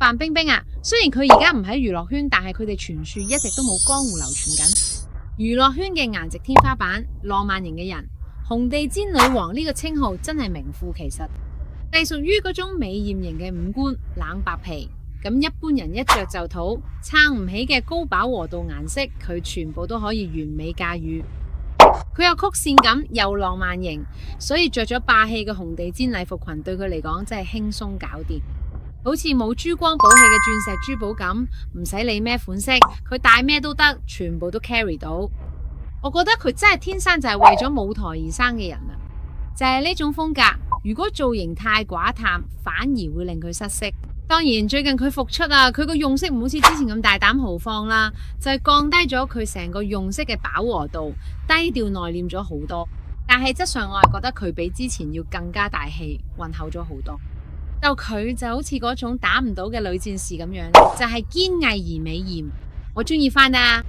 范冰冰啊，雖然佢而家唔喺娛樂圈，但係佢哋傳說一直都冇江湖流傳緊。娛樂圈嘅顏值天花板，浪漫型嘅人，紅地氈女王呢個稱號真係名副其實。隸屬於嗰種美艷型嘅五官，冷白皮，咁一般人一着就土，撐唔起嘅高飽和度顏色，佢全部都可以完美駕馭。佢有曲線感，又浪漫型，所以着咗霸氣嘅紅地氈禮服裙對佢嚟講真係輕鬆搞掂，好似冇珠光寶氣嘅鑽石珠寶咁，唔使理咩款式，佢戴咩都得，全部都 carry 到。我覺得佢真係天生就係為咗舞台而生嘅人啊！就係呢種風格，如果造型太寡淡，反而會令佢失色。當然最近佢復出啊，佢個用色唔好似之前咁大膽豪放啦，就係降低咗佢成個用色嘅飽和度，低調內斂咗好多。但係質上我係覺得佢比之前要更加大氣，渾厚咗好多。就佢就好似嗰種打唔到嘅女戰士咁樣，就係堅毅而美艷。我中意翻啊！